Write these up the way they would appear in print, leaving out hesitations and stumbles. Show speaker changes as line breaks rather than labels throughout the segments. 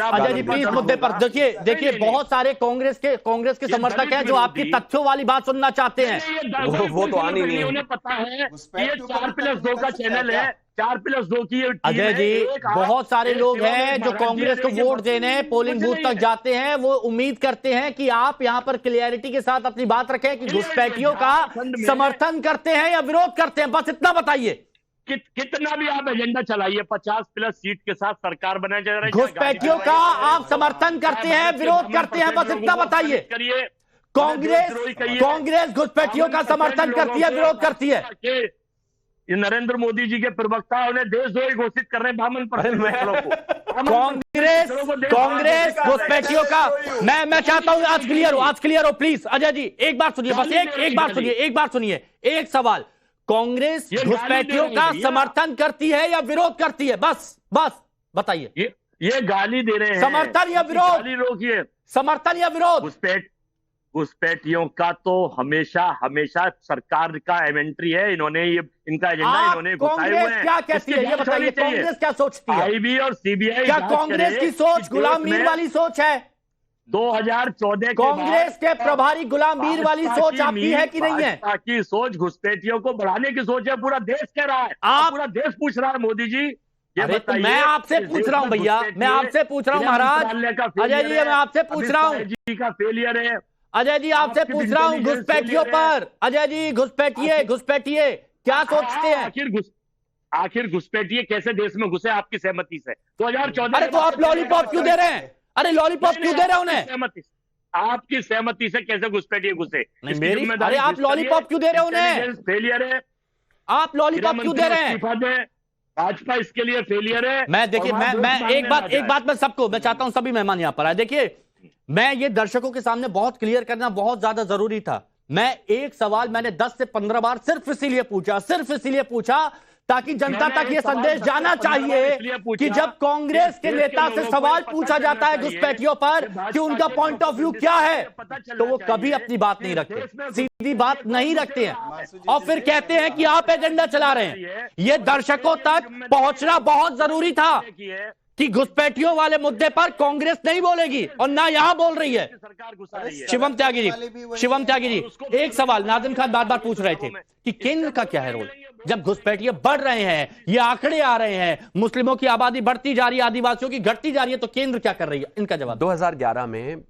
Ajay ji please मुद्दे पर देखिए देखिए बहुत सारे कांग्रेस के समर्थक हैं जो आपकी तथ्यों वाली बात सुनना चाहते हैं।
वो तो आनी नहीं है।
उन्हें पता है कि ये 4+2 का चैनल है, 4+2 की ये टीम
अजय जी बहुत सारे लोग हैं जो कांग्रेस को वोट देने पोलिंग बूथ तक जाते हैं, वो उम्मीद करते हैं कि आप यहां पर क्लियरिटी के साथ अपनी बात रखें कि घुसपैठियों का समर्थन करते हैं या विरोध करते हैं, बस इतना बताइए।
कितना भी आप एजेंडा चलाइए, 50+ सीट के साथ सरकार बनाए जा रही है,
घुसपैठियों का आप समर्थन करते हैं विरोध करते हैं, बस इतना बताइए। कांग्रेस घुसपैठियों का समर्थन करती है विरोध करती है।
ये नरेंद्र मोदी जी के प्रवक्ता उन्हें देशद्रोही घोषित कर रहे हैं बामन पर।
कांग्रेस घुसपैठियों का मैं चाहता हूं आज क्लियर हो प्लीज। अजय जी एक बात सुनिए, बस एक बात सुनिए, एक सवाल, कांग्रेस घुसपैठियों का समर्थन करती है या विरोध करती है, बस बताइए।
ये गाली दे रहे हैं,
समर्थन या विरोध?
गाली रोकिए,
समर्थन या विरोध?
घुसपैठियों का तो हमेशा सरकार का इन्वेंट्री है, इन्होंने ये इनका एजेंडा इन्होंने घुसाए हुए हैं।
क्या कहती है ये बताइए, कांग्रेस क्या सोचती है?
आईबी और सीबीआई
क्या कांग्रेस की सोच गुलाम मीर वाली सोच है?
2014
कांग्रेस के प्रभारी गुलाम मीर वाली सोच आपकी है कि नहीं है?
ताकि सोच घुसपैठियों को बढ़ाने की सोच है, पूरा देश कह रहा है, पूरा देश पूछ रहा है मोदी जी।
अरे तो मैं आपसे पूछ रहा हूं भैया, मैं आपसे पूछ रहा हूं महाराज, अजय जी मैं आपसे पूछ रहा हूं,
जी का फेलियर है
अजय जी आपसे पूछ रहा हूं घुसपैठियों पर। अजय जी घुसपैठिए क्या सोचते हैं?
आखिर घुसपैठिए कैसे देश में घुसे आपकी सहमति से? 2014।
अरे तो आप लॉलीपॉप क्यों दे रहे हैं? अरे लॉलीपॉप क्यों दे रहे हैं उन्हें?
आपकी सहमति से कैसे घुसपैठिए घुसे?
अरे आप लॉलीपॉप क्यों दे रहे हैं उन्हें?
फेलियर है,
आप लॉलीपॉप क्यों दे रहे हैं?
भाजपा इसके लिए फेलियर है।
मैं देखिए मैं एक बात मैं चाहता हूं सभी मेहमान यहां पर आए। देखिए मैं ये दर्शकों के सामने बहुत क्लियर करना बहुत ज्यादा जरूरी था। मैं एक सवाल मैंने 10 से 15 बार सिर्फ इसीलिए पूछा ताकि जनता तक ये संदेश जाना चाहिए कि जब कांग्रेस के नेता से सवाल पूछा जाता है घुसपैठियों पर कि उनका पॉइंट ऑफ व्यू क्या है, तो वो कभी अपनी बात नहीं रखते, सीधी बात नहीं रखते हैं और फिर कहते हैं कि आप एजेंडा चला रहे हैं। ये दर्शकों तक पहुंचना बहुत जरूरी था कि घुसपैठियों वाले मुद्दे पर कांग्रेस नहीं बोलेगी और ना यहां बोल रही है। शिवम त्यागी जी एक सवाल नाज़िम खान बार पूछ रहे थे कि केंद्र का क्या है रोल जब घुसपैठिए बढ़ रहे हैं, ये आंकड़े आ रहे हैं, मुस्लिमों की आबादी बढ़ती जा रही है, आदिवासियों की घटती जा रही है, तो केंद्र क्या कर रही है? इनका जवाब।
2011 में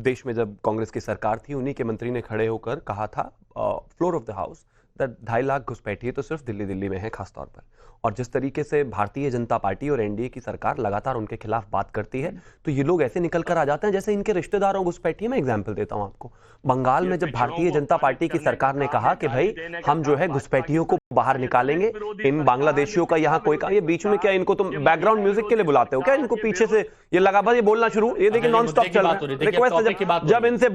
देश में जब कांग्रेस की सरकार थी, उन्हीं के मंत्री ने खड़े होकर कहा था floor of the house, 2.5 lakh घुसपैठिए तो सिर्फ दिल्ली में है खासतौर पर। और जिस तरीके से भारतीय जनता पार्टी और एनडीए की सरकार लगातार उनके खिलाफ बात करती है, तो ये लोग ऐसे निकल कर आ जाते हैं जैसे इनके रिश्तेदारों घुसपैठिए। मैं एग्जांपल देता हूं आपको, बंगाल में जब भारतीय जनता पार्टी की सरकार ने कहा कि भाई हम जो है घुसपैठियों को बाहर निकालेंगे, इन बांग्लादेशियों का यहाँ कोई काम, ये बीच में क्या इनको तुम बैकग्राउंड म्यूजिक के लिए बुलाते हो क्या? इनको पीछे से ये लगा बस ये बोलना शुरू, ये देखिए नॉन स्टॉप चल रहा है। रिक्वेस्ट जब इनसे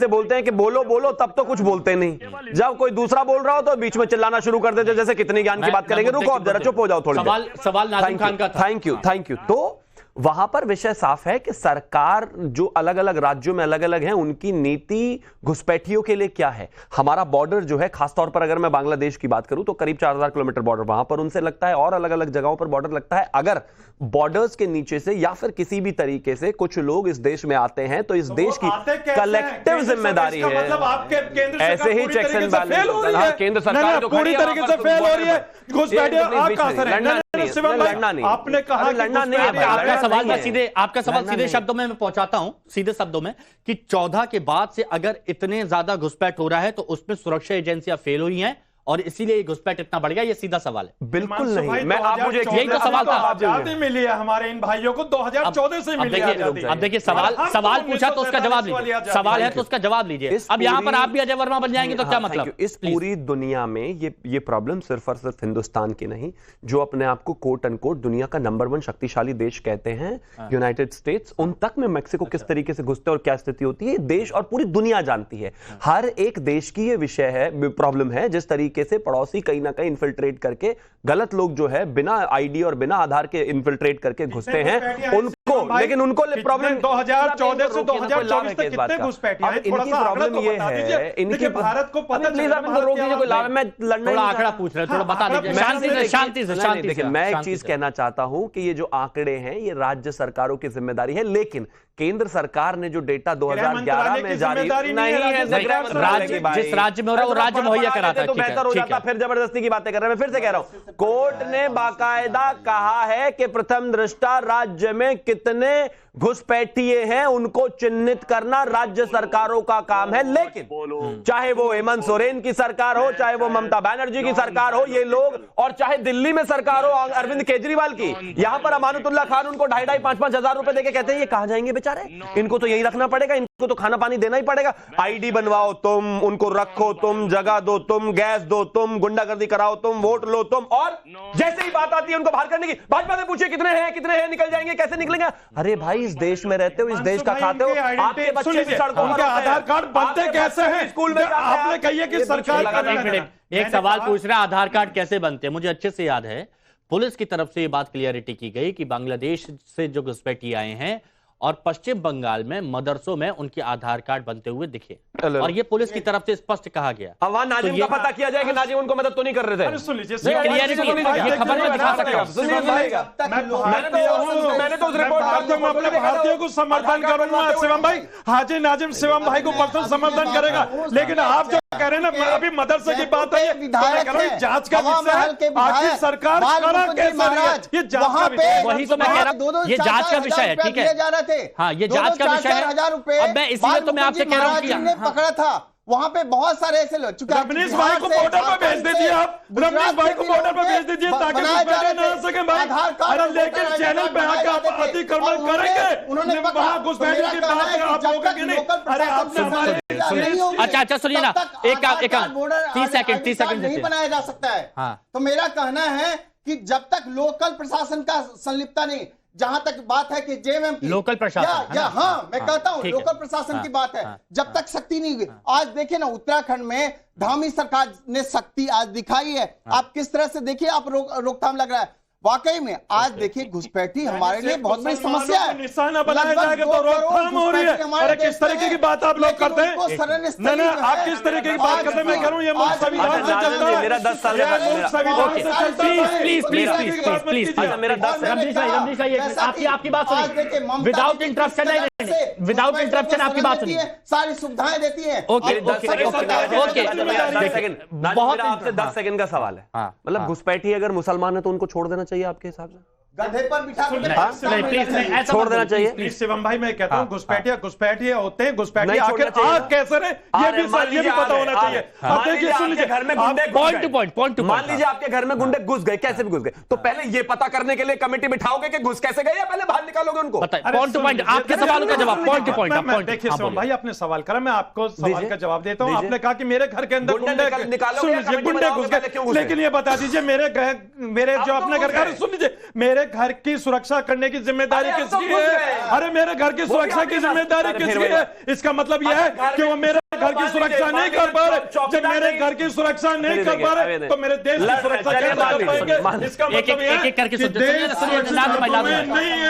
बोलते हैं कि बोलो तब तो कुछ बोलते नहीं, जब कोई दूसरा बोल रहा हो तो बीच में चिल्लाना शुरू कर देते, जैसे कितनी ज्ञान की बात करेंगे, रुको आप जरा चुप हो जाओ थोड़ी देर।
सवाल नाज़िम खान का था।
Thank you. तो वहां पर विषय साफ है कि सरकार जो अलग अलग राज्यों में अलग अलग है, उनकी नीति घुसपैठियों के लिए क्या है। हमारा बॉर्डर जो है, खासतौर पर अगर मैं बांग्लादेश की बात करूं तो करीब 4000 किलोमीटर बॉर्डर वहां पर उनसे लगता है, और अलग अलग जगहों पर बॉर्डर लगता है। अगर बॉर्डर्स के नीचे से या फिर किसी भी तरीके से कुछ लोग इस देश में आते हैं तो इस देश की कलेक्टिव जिम्मेदारी है। ऐसे ही चेक्स एंड बैलेंस केंद्र सरकार जो
पूरी तरीके से फेल हो रही है।
लड़ना नहीं,
आपने कहा
लड़ना नहीं है।
आपका सवाल सीधे शब्दों में मैं पहुंचाता हूं, सीधे शब्दों में, कि 14 के बाद से अगर इतने ज्यादा घुसपैठ हो रहा है तो उसमें सुरक्षा एजेंसियां फेल हुई हैं और इसीलिए घुसपैठ इतना बढ़ गया। ये सीधा सवाल है।
बिल्कुल नहीं, मैं आप मुझे
यही तो सवाल था।
आजादी मिली है हमारे इन भाइयों को 2014 से मिली है।
अब देखिए सवाल पूछा तो उसका जवाब लीजिए, सवाल है तो उसका जवाब लीजिए। अब यहां पर आप भी अजय वर्मा बन जाएंगे तो क्या मतलब?
इस पूरी दुनिया में ये प्रॉब्लम सिर्फ और सिर्फ हिंदुस्तान की नहीं, जो अपने आप को कोट अनकोट दुनिया का नंबर 1 शक्तिशाली देश कहते हैं, यूनाइटेड स्टेट्स, उन तक में मैक्सिको किस तरीके से घुसते और क्या स्थिति होती है, देश और पूरी दुनिया जानती है। हर एक देश की ये विषय है, प्रॉब्लम है, जिस तरीके से पड़ोसी कहीं ना कहीं इन्फिल्ट्रेट करके, गलत लोग जो है बिना आईडी और बिना आधार के इन्फिल्ट्रेट करके घुसते हैं, उन लेकिन उनको प्रॉब्लम
2014 से 2024 तक कितने घुसपैठिए हैं? थोड़ा सा आंकड़ा तो बता दीजिए। देखिए भारत को पता
प्लीज आप इनको रोक दीजिए, कोई लाभ मैं लड़ना
थोड़ा आंकड़ा पूछ रहे हैं, थोड़ा बता दीजिए। शांति से
देखिए, मैं एक चीज कहना चाहता हूं कि ये जो आंकड़े हैं ये राज्य सरकारों की जिम्मेदारी है, लेकिन केंद्र सरकार ने जो डेटा 2011 में जारी नहीं है,
जिस राज्य में हो रहा है वो राज्य मुहैया कराता है,
तो बेहतर हो जाता। फिर जबरदस्ती की बातें कर रहे हैं। मैं फिर से कह रहा हूं, कोर्ट ने बाकायदा कहा है कि प्रथम दृष्टा राज्य में कितने घुसपैठिए हैं उनको चिन्हित करना राज्य सरकारों का काम है, लेकिन चाहे वो हेमंत सोरेन की सरकार हो, चाहे वो ममता बनर्जी की सरकार हो, ये लोग, और चाहे दिल्ली में सरकार हो अरविंद केजरीवाल की, यहां पर अमानतुल्लाह खान उनको 2,500-5,5 हजार रुपए देके कहते हैं ये कहां जाएंगे बेचारे, इनको तो यही रखना पड़ेगा, इनको तो खाना पानी देना ही पड़ेगा। आईडी बनवाओ तुम, उनको रखो तुम, जगह दो तुम, गैस दो तुम, गुंडागर्दी कराओ तुम, वोट लो तुम, और जैसे ही बात आती है उनको बाहर करने की, भाजपा से पूछिए कितने हैं, निकल जाएंगे, कैसे निकलेंगे? अरे भाई, इस देश में रहते हो, इस देश का खाते हो, आपके बच्चे भी सड़कों पर
आधार कार्ड बनते कैसे हैं?
स्कूल में
आपने कहिए कि सरकार
एक सवाल पूछ रहे हैं, आधार कार्ड कैसे बनते हैं? मुझे अच्छे से याद है, पुलिस की तरफ से ये बात क्लियरिटी की गई कि बांग्लादेश से जो घुसपैठी आए हैं और पश्चिम बंगाल में मदरसों में उनके आधार कार्ड बनते हुए दिखे, और ये पुलिस की तरफ से स्पष्ट कहा गया।
अब वहां नाजिम का पता किया जाए कि नाजिम उनको मदद तो नहीं कर रहे थे।
सुन लीजिए,
ये खबर में दिखा सकता हूं।
मैंने तो उस रिपोर्ट में अपने भारतीयों को समर्थन करूंगा शिवम भाई, हाजी नाजिम शिवम भाई को पर्सनल समर्थन करेगा, लेकिन आप जो कह रहे हैं ना, अभी मदरसे की बात है, जांच का विषय है, आखिर सरकार करा कैसे रही है, ये जांच का विषय है।
वही तो मैं कह रहा हूं, ये जांच का विषय है, ठीक है, हाँ, ये जांच का विषय है। अब मैं इसलिए तो मैं आपसे कह रहा हूं कि
पकड़ा था, वहां पे बहुत सारे ऐसे लोग,
रमनीश भाई को बॉर्डर पर भेज दीजिए, आप रमनीश भाई को बॉर्डर पर भेज दीजिए ताकि घुसपैठे ना आ सके भाई। अरे लेकिन चैनल पे आकर आप अतिक्रमण करेंगे, उन्होंने वहां घुसपैठे की बात आप लोगों की नहीं। अरे आपने हमारे
अच्छा सुनिए ना, एक 30 सेकंड
नहीं बनाया जा सकता है। तो मेरा कहना है कि जब तक लोकल प्रशासन का संलिप्तता नहीं, जहां तक बात है कि जेएमएम
लोकल प्रशासन,
हाँ मैं कहता हूं लोकल प्रशासन की बात है, जब तक सख्ती नहीं हुई। आज देखिए ना, उत्तराखंड में धामी सरकार ने सख्ती आज दिखाई है, आप किस तरह से देखिए, आप रोकथाम लग रहा है। वाकई में आज देखिए घुसपैठी हमारे लिए बहुत बड़ी समस्या है,
निशाना बनाया जाएगा तो रोकथाम हो रही है। अरे किस तरीके की बात आप लोग करते हैं? नहीं, आप किस तरीके की बात करते हैं? मैं कह रहा हूं ये मुल्क संविधान से चलता है,
मेरा 10 साल का
प्लीज मेरा 10 रमनीश भाई आपकी बात सुनिए, विदाउट इंटरप्शन आपकी बात सुनिए,
सारी सुविधाएं देती है।
ओके,
बहुत आपसे 10 सेकंड का सवाल है, मतलब घुसपैठी अगर मुसलमान है तो उनको छोड़ देना चाहिए आपके हिसाब से?
गधे पर बिठा
छोड़ देना चाहिए।
प्लीज शिवम भाई, मैं कहता हूँ घुसपैठिए होते हैं, घुसपैठिए आखिर आग कैसे रहे ये भी पता होना चाहिए। अब देखिए, सुन लीजिए,
घर में गुंडे
पॉइंट टू
मान लीजिए आपके घर में गुंडे घुस गए, कैसे भी घुस गए, तो पहले ये पता करने के लिए कमेटी बिठाओगे कि घुस कैसे गए, या पहले बाहर निकालोगे उनको?
पॉइंट टू पॉइंट आपके सवालों का जवाब, पॉइंट टू पॉइंट।
देखिए शिवम भाई, आपने सवाल करा, मैं आपको सवाल का जवाब देता हूँ। आपने कहा कि मेरे घर के अंदर गुंडे घुस गए, लेकिन ये बता दीजिए मेरे जो अपने घर, सुन लीजिए, मेरे घर की सुरक्षा करने की जिम्मेदारी किसकी है? अरे मेरे घर की सुरक्षा की जिम्मेदारी किसकी है? इसका मतलब यह है कि वो मेरे घर की सुरक्षा नहीं कर पा रहे। जब मेरे घर की सुरक्षा नहीं कर पा रहे तो मेरे देश की सुरक्षा कैसे कर पाएंगे? इसका मतलब यह है कि देश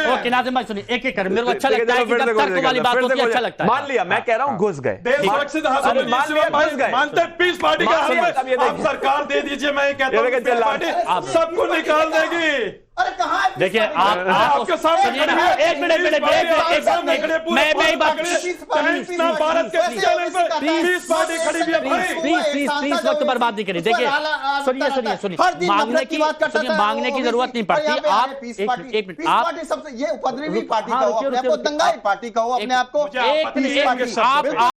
ओके नाज़िम भाई सुनिए, एक कर, मेरे को अच्छा लगता है कि जब तर्क वाली बात होती है, अच्छा लगता है।
मान लिया, मैं कह रहा हूं घुस गए,
देश सुरक्षित मानते पीस पार्टी का आप सरकार दे दीजिए, मैं कहता हूं पीस पार्टी सबको निकाल देगी।
अरे कहाँ
देखिए आपके सामने एक मिनट
भारत के पीस पार्टी खड़ी भी है भाई,
प्लीज वक्त बर्बाद नहीं करिए। देखिए सुनिए, मांगने की जरूरत नहीं पड़ती। आप एक मिनट, आप
सबसे ये उपद्रवी पार्टी का हो, अपने आप को दंगाई पार्टी का हो, अपने आप को
एक मिनट,